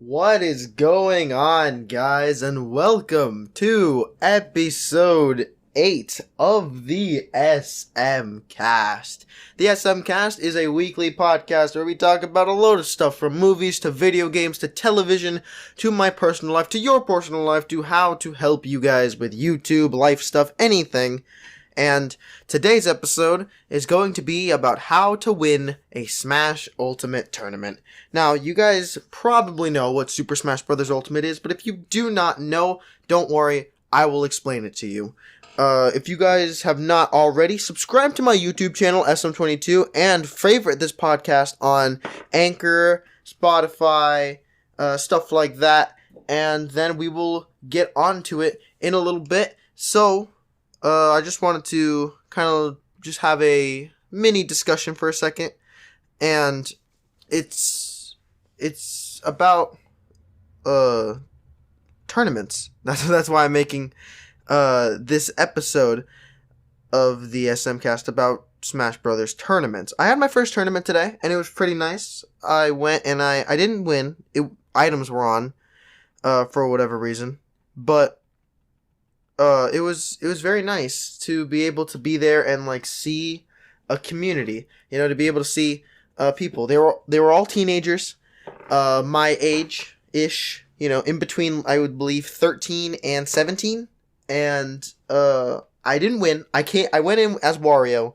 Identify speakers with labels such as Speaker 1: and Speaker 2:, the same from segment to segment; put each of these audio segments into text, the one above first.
Speaker 1: What is going on, guys, and welcome to episode 8 of the SMCast. The SMCast is a weekly podcast where we talk about a load of stuff from movies to video games to television to my personal life to your personal life to how to help you guys with YouTube, life stuff, anything. And today's episode is going to be about how to win a Smash Ultimate tournament. Now, you guys probably know what Super Smash Bros. Ultimate is, but if you do not know, don't worry, I will explain it to you. If you guys have not already, subscribe to my YouTube channel, SM22, and favorite this podcast on Anchor, Spotify, stuff like that, and then we will get onto it in a little bit. So, I just wanted to kind of just have a mini discussion for a second, and it's about tournaments. That's why I'm making this episode of the SMCast about Smash Brothers tournaments. I had my first tournament today, and it was pretty nice. I went and I didn't win. Items were on for whatever reason, but it was very nice to be able to be there and like see a community, to be able to see people. They were all teenagers, my age-ish, in between, I would believe 13 and 17, and I didn't win. I went in as Wario,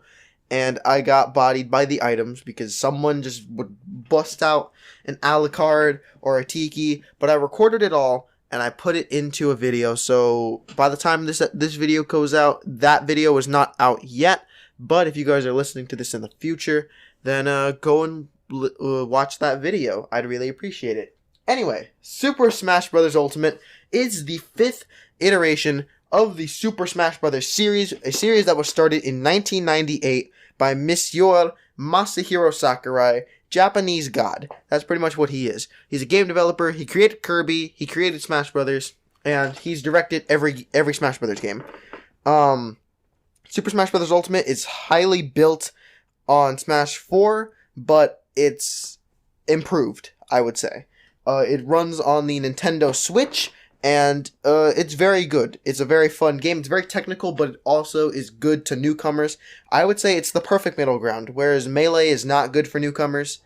Speaker 1: and I got bodied by the items because someone just would bust out an Alucard or a Tiki, but I recorded it all and I put it into a video, so by the time this video goes out, that video is not out yet, but if you guys are listening to this in the future, then go and watch that video. I'd really appreciate it. Anyway, Super Smash Bros. Ultimate is the 5th iteration of the Super Smash Bros. Series, a series that was started in 1998 by Monsieur Masahiro Sakurai, Japanese god. That's pretty much what he is. He's a game developer. He created Kirby. He created Smash Brothers, and he's directed every Smash Brothers game. Super Smash Bros. Ultimate is highly built on Smash 4, but it's improved, I would say. It runs on the Nintendo Switch, and it's very good. It's a very fun game. It's very technical, but it also is good to newcomers. I would say it's the perfect middle ground. Whereas Melee is not good for newcomers,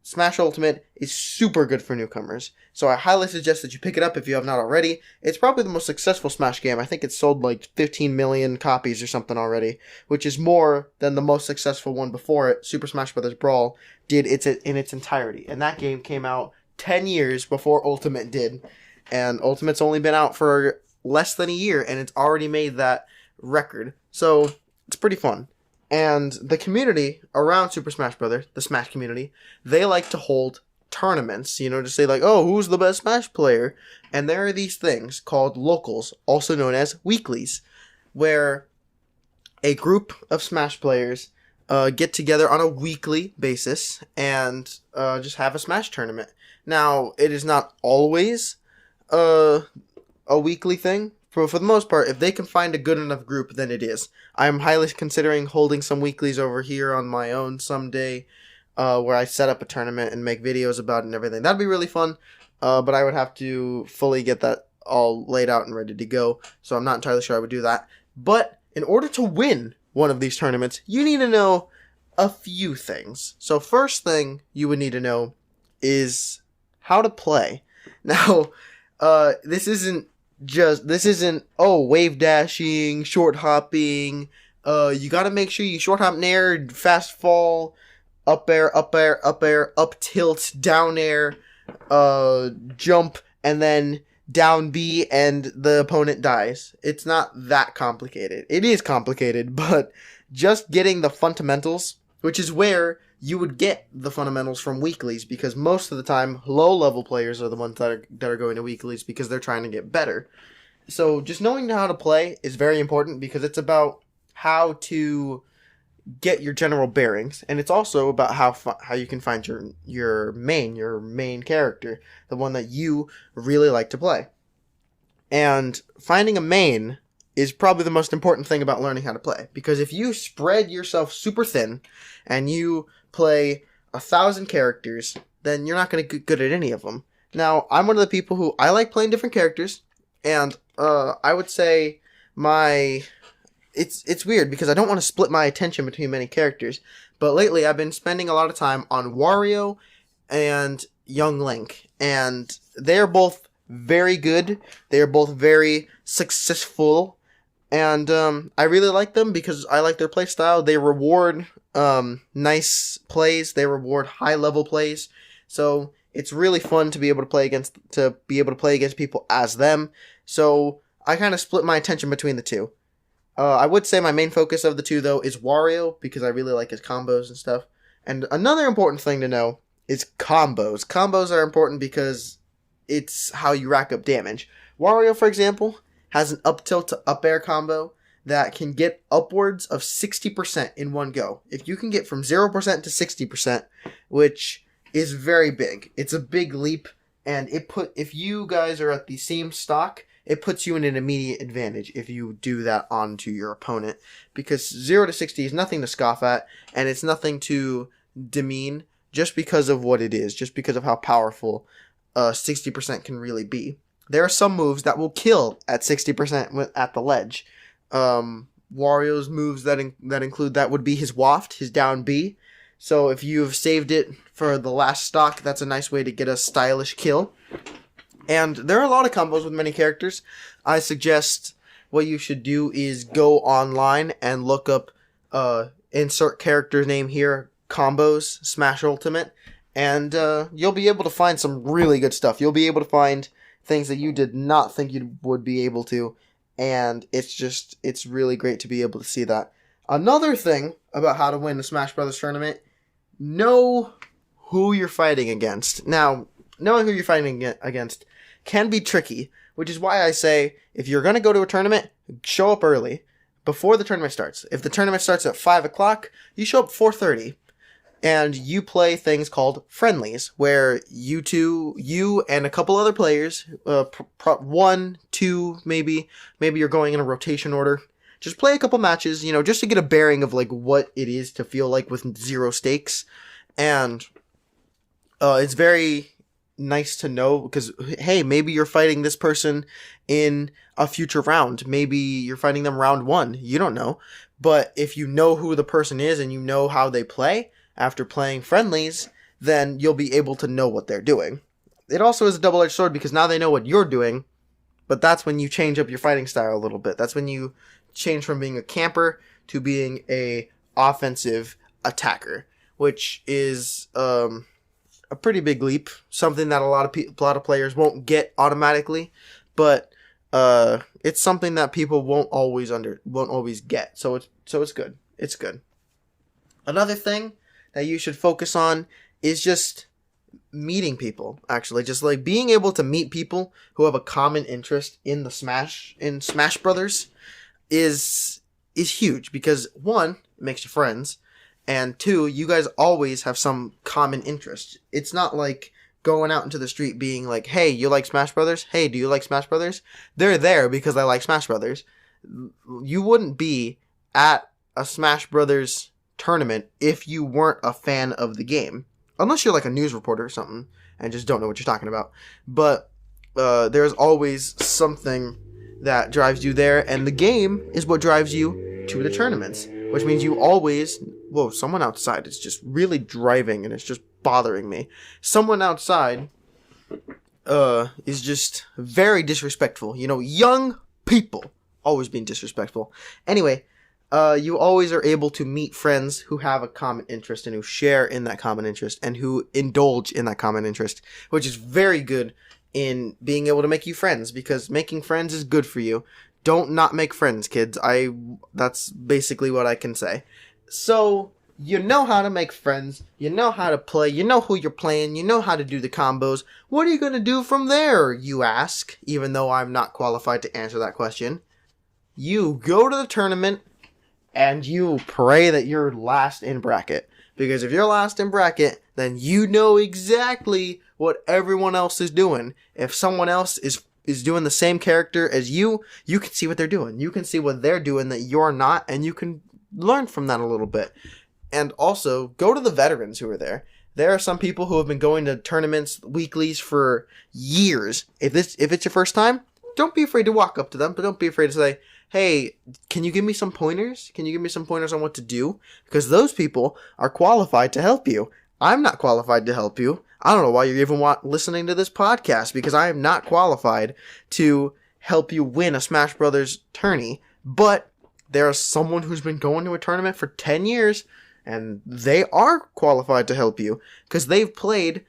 Speaker 1: Smash Ultimate is super good for newcomers. So I highly suggest that you pick it up if you have not already. It's probably the most successful Smash game. I think it's sold like 15 million copies or something already, which is more than the most successful one before it, Super Smash Bros. Brawl, did in its entirety. And that game came out 10 years before Ultimate did. And Ultimate's only been out for less than a year, and it's already made that record. So, it's pretty fun. And the community around Super Smash Bros., the Smash community, they like to hold tournaments, to say like, oh, who's the best Smash player? And there are these things called locals, also known as weeklies, where a group of Smash players get together on a weekly basis and just have a Smash tournament. Now, it is not always a weekly thing. For the most part, if they can find a good enough group, then it is. I'm highly considering holding some weeklies over here on my own someday, where I set up a tournament and make videos about it and everything. That'd be really fun, but I would have to fully get that all laid out and ready to go, so I'm not entirely sure I would do that. But in order to win one of these tournaments, you need to know a few things. So first thing you would need to know is how to play. Now, this isn't wave dashing, short hopping. You gotta make sure you short hop nair, fast fall, up air, up tilt, down air, jump, and then down B, and the opponent dies. It's not that complicated. It is complicated, but just getting the fundamentals, which is where you would get the fundamentals from weeklies, because most of the time, low-level players are the ones that are going to weeklies because they're trying to get better. So just knowing how to play is very important, because it's about how to get your general bearings, and it's also about how you can find your main character, the one that you really like to play. And finding a main is probably the most important thing about learning how to play, because if you spread yourself super thin and you play 1,000 characters, then you're not going to get good at any of them. Now, I'm one of the people who I like playing different characters, and I would say it's weird because I don't want to split my attention between many characters, but lately I've been spending a lot of time on Wario and Young Link, and they are both very good. They are both very successful, and I really like them because I like their play style. They reward nice plays. They reward high level plays. So it's really fun to be able to play against people as them. So I kind of split my attention between the two. I would say my main focus of the two, though, is Wario, because I really like his combos and stuff. And another important thing to know is combos. Combos are important because it's how you rack up damage. Wario, for example, has an up tilt to up air combo that can get upwards of 60% in one go. If you can get from 0% to 60%, which is very big. It's a big leap, and if you guys are at the same stock, it puts you in an immediate advantage if you do that onto your opponent, because 0 to 60 is nothing to scoff at, and it's nothing to demean just because of what it is, just because of how powerful 60% can really be. There are some moves that will kill at 60% at the ledge. Wario's moves that include that would be his waft, his down B. So if you've saved it for the last stock, that's a nice way to get a stylish kill. And there are a lot of combos with many characters. I suggest what you should do is go online and look up, insert character name here, combos, Smash Ultimate, and you'll be able to find some really good stuff. You'll be able to find things that you did not think you would be able to, and it's really great to be able to see that. Another thing about how to win the Smash Brothers tournament, know who you're fighting against. Now, knowing who you're fighting against can be tricky, which is why I say, if you're going to go to a tournament, show up early, before the tournament starts. If the tournament starts at 5 o'clock, you show up 4:30, and you play things called friendlies, where you and a couple other players, 1, 2, maybe you're going in a rotation order, just play a couple matches, just to get a bearing of like what it is to feel like with zero stakes. And it's very nice to know, because hey, maybe you're fighting this person in a future round. Maybe you're fighting them round 1. You don't know. But if you know who the person is and you know how they play after playing friendlies, then you'll be able to know what they're doing. It also is a double-edged sword, because now they know what you're doing, but that's when you change up your fighting style a little bit. That's when you change from being a camper to being a offensive attacker, which is a pretty big leap, something that a lot of players won't get automatically, but it's something that people won't always get. So it's good. It's good. Another thing that you should focus on is just meeting people. Actually, just like being able to meet people who have a common interest in Smash Brothers is huge, because 1, it makes you friends, and 2, you guys always have some common interest. It's not like going out into the street being like, hey, you like Smash Brothers? Hey, do you like Smash Brothers? They're there because I like Smash Brothers. You wouldn't be at a Smash Brothers tournament if you weren't a fan of the game. Unless you're like a news reporter or something and just don't know what you're talking about. But there's always something that drives you there, and the game is what drives you to the tournaments, which means you always... Whoa, someone outside is just really driving, and it's just bothering me. Someone outside is just very disrespectful. Young people always being disrespectful. Anyway, you always are able to meet friends who have a common interest and who share in that common interest and who indulge in that common interest, which is very good in being able to make you friends, because making friends is good for you. Don't not make friends, kids. That's basically what I can say. So, you know how to make friends, you know how to play, you know who you're playing, you know how to do the combos. What are you going to do from there, you ask, even though I'm not qualified to answer that question. You go to the tournament, and you pray that you're last in bracket. Because if you're last in bracket, then you know exactly what everyone else is doing. If someone else is doing the same character as you can see what they're doing. You can see what they're doing that you're not, and you can learn from that a little bit. And also, go to the veterans who are there. There are some people who have been going to tournaments, weeklies for years. If it's your first time, don't be afraid to walk up to them, but don't be afraid to say, hey, can you give me some pointers? Can you give me some pointers on what to do? Because those people are qualified to help you. I'm not qualified to help you. I don't know why you're even listening to this podcast, because I am not qualified to help you win a Smash Brothers tourney. But there's someone who's been going to a tournament for 10 years, and they are qualified to help you, because they've played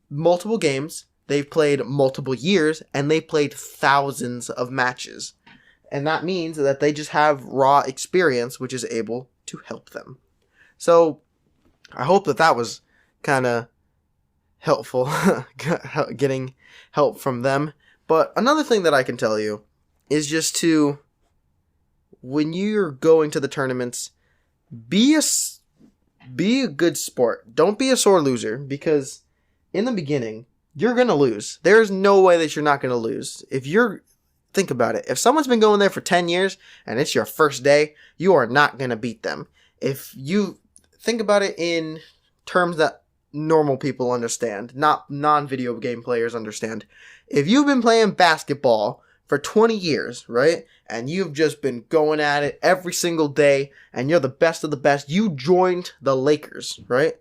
Speaker 1: multiple games, they've played multiple years, and they've played thousands of matches. And that means that they just have raw experience, which is able to help them. So, I hope that was kind of helpful, getting help from them. But another thing that I can tell you is just to, when you're going to the tournaments, be a good sport. Don't be a sore loser, because in the beginning, you're going to lose. There's no way that you're not going to lose. Think about it. If someone's been going there for 10 years and it's your first day, you are not going to beat them. If you think about it in terms that normal people understand, not non-video game players understand. If you've been playing basketball for 20 years, right, and you've just been going at it every single day, and you're the best of the best, you joined the Lakers, right?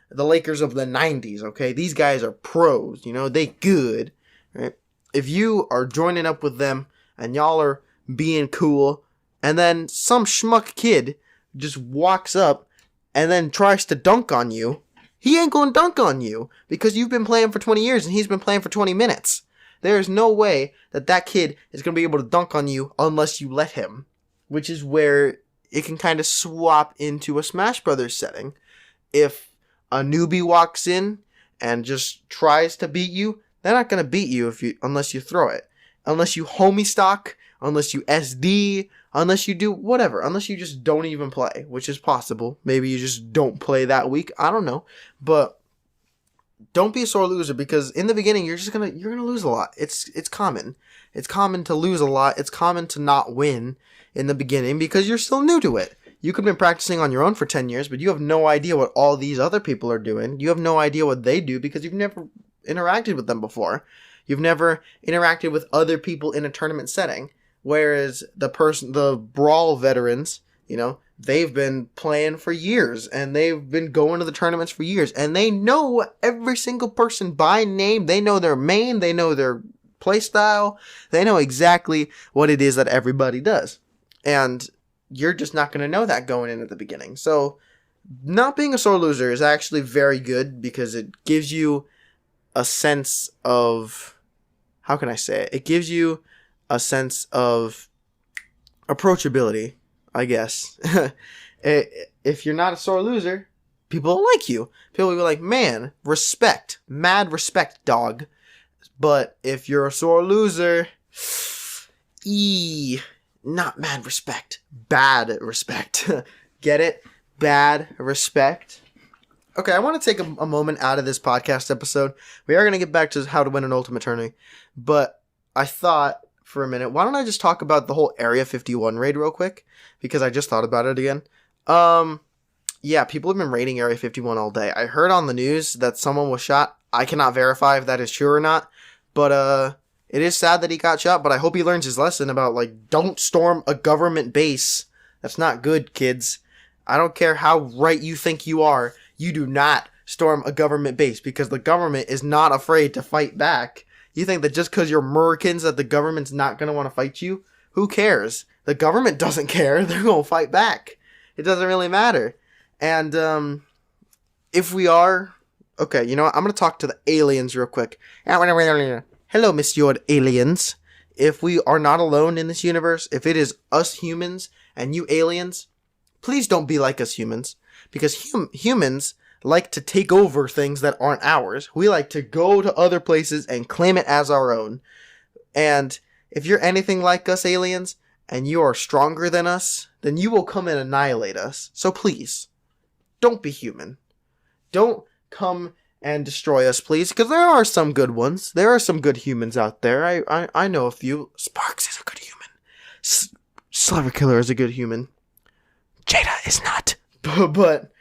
Speaker 1: The Lakers of the 90s, okay? These guys are pros, they good, right? If you are joining up with them, and y'all are being cool, and then some schmuck kid just walks up and then tries to dunk on you, he ain't going to dunk on you, because you've been playing for 20 years and he's been playing for 20 minutes. There is no way that kid is going to be able to dunk on you unless you let him, which is where it can kind of swap into a Smash Brothers setting. If a newbie walks in and just tries to beat you, they're not going to beat you unless you throw it. Unless you homie stock, unless you SD, unless you do whatever, unless you just don't even play, which is possible. Maybe you just don't play that week. I don't know. But don't be a sore loser, because in the beginning you're gonna lose a lot. It's common. It's common to lose a lot. It's common to not win in the beginning because you're still new to it. You could have been practicing on your own for 10 years, but you have no idea what all these other people are doing. You have no idea what they do because you've never interacted with them before. You've never interacted with other people in a tournament setting. Whereas the Brawl veterans, they've been playing for years, and they've been going to the tournaments for years, and they know every single person by name. They know their main, they know their play style, they know exactly what it is that everybody does. And you're just not going to know that going in at the beginning. So not being a sore loser is actually very good, because it gives you a sense of, how can I say it? It gives you a sense of approachability, I guess. If you're not a sore loser, people will like you. People will be like, man, respect. Mad respect, dog. But if you're a sore loser, not mad respect. Bad respect. Get it? Bad respect. Okay, I want to take a moment out of this podcast episode. We are going to get back to how to win an Ultimate Tourney. But I thought for a minute, why don't I just talk about the whole Area 51 raid real quick? Because I just thought about it again. Yeah, people have been raiding Area 51 all day. I heard on the news that someone was shot. I cannot verify if that is true or not. But, it is sad that he got shot, but I hope he learns his lesson about, don't storm a government base. That's not good, kids. I don't care how right you think you are. You do not storm a government base, because the government is not afraid to fight back. You think that just because you're Americans that the government's not going to want to fight you? Who cares? The government doesn't care. They're going to fight back. It doesn't really matter. And if we are... Okay, you know what? I'm going to talk to the aliens real quick. Hello, Monsieur Aliens. If we are not alone in this universe, if it is us humans and you aliens, please don't be like us humans. Because humans like to take over things that aren't ours. We like to go to other places and claim it as our own. And if you're anything like us aliens, and you are stronger than us, then you will come and annihilate us. So please, don't be human. Don't come and destroy us, please, because there are some good ones. There are some good humans out there. I know a few. Sparks is a good human. Sliver Killer is a good human. Jada is not. But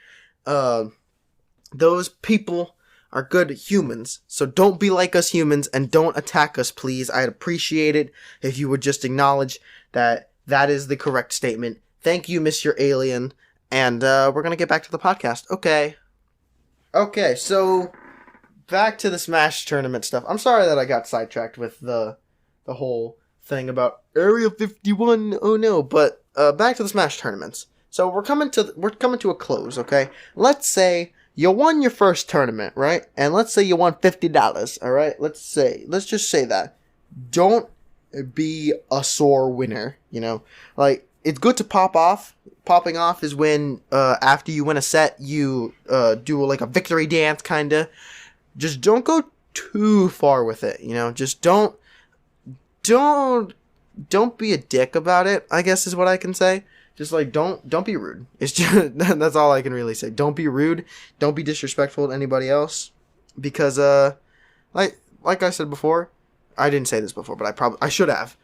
Speaker 1: those people are good humans. So don't be like us humans and don't attack us, please. I'd appreciate it if you would just acknowledge that that is the correct statement. Thank you, Mr. Alien. And we're going to get back to the podcast. Okay, so back to the Smash tournament stuff. I'm sorry that I got sidetracked with the whole thing about Area 51. Oh no, but back to the Smash tournaments. So we're coming to a close, okay? Let's say you won your first tournament, right? And let's say you won $50, all right? Let's just say that. Don't be a sore winner, you know? Like, it's good to pop off. Popping off is when after you win a set, you do like a victory dance, kinda. Just don't go too far with it, you know? Just don't be a dick about it, I guess is what I can say. Just like don't be rude. It's just that's all I can really say. Don't be rude. Don't be disrespectful to anybody else, because like I said before, I didn't say this before, but I should have.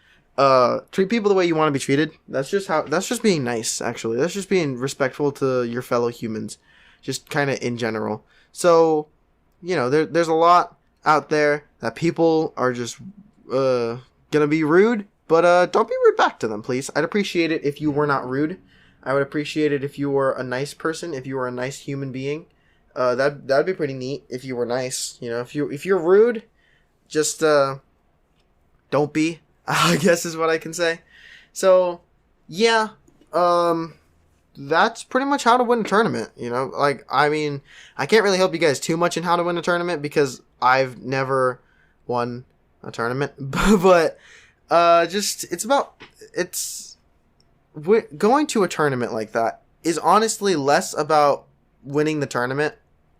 Speaker 1: Treat people the way you want to be treated. That's just being nice, actually. That's just being respectful to your fellow humans, just kind of in general. So, you know, there's a lot out there that people are just gonna be rude. But don't be rude back to them, please. I'd appreciate it if you were not rude. I would appreciate it if you were a nice person, if you were a nice human being. That'd be pretty neat if you were nice. You know, if you're rude, just don't be. I guess is what I can say. So yeah, that's pretty much how to win a tournament. You know, like I mean, I can't really help you guys too much in how to win a tournament because I've never won a tournament, but. Going to a tournament like that is honestly less about winning the tournament.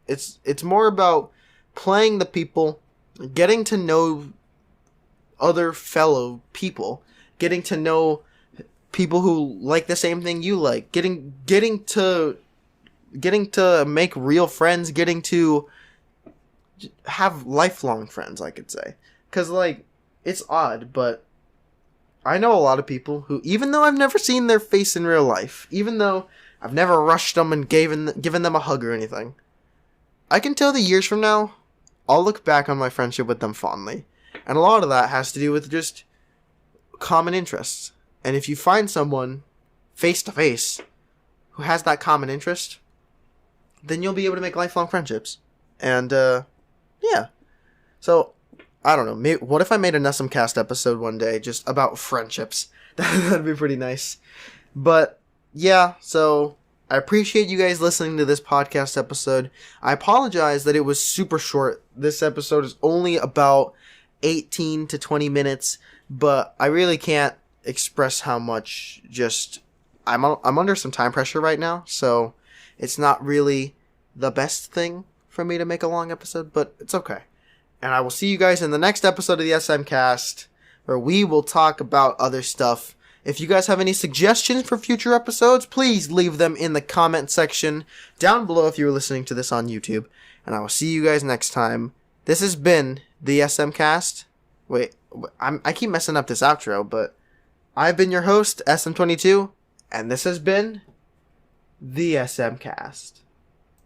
Speaker 1: It's more about playing the people, getting to know other fellow people, getting to know people who like the same thing you like, getting to make real friends, getting to have lifelong friends, I could say. 'Cause like, it's odd, but I know a lot of people who, even though I've never seen their face in real life, even though I've never rushed them and given them a hug or anything, I can tell that years from now, I'll look back on my friendship with them fondly. And a lot of that has to do with just common interests. And if you find someone face to face who has that common interest, then you'll be able to make lifelong friendships. And, yeah. So, I don't know. What if I made an SMCast episode one day just about friendships? That'd be pretty nice. But, yeah, so I appreciate you guys listening to this podcast episode. I apologize that it was super short. This episode is only about 18 to 20 minutes, but I really can't express how much just... I'm under some time pressure right now, so it's not really the best thing for me to make a long episode, but it's okay. And I will see you guys in the next episode of the SMCast, where we will talk about other stuff. If you guys have any suggestions for future episodes, please leave them in the comment section down below if you're listening to this on YouTube. And I will see you guys next time. This has been the SMCast. Wait, I keep messing up this outro, but I've been your host, SM22, and this has been the SMCast.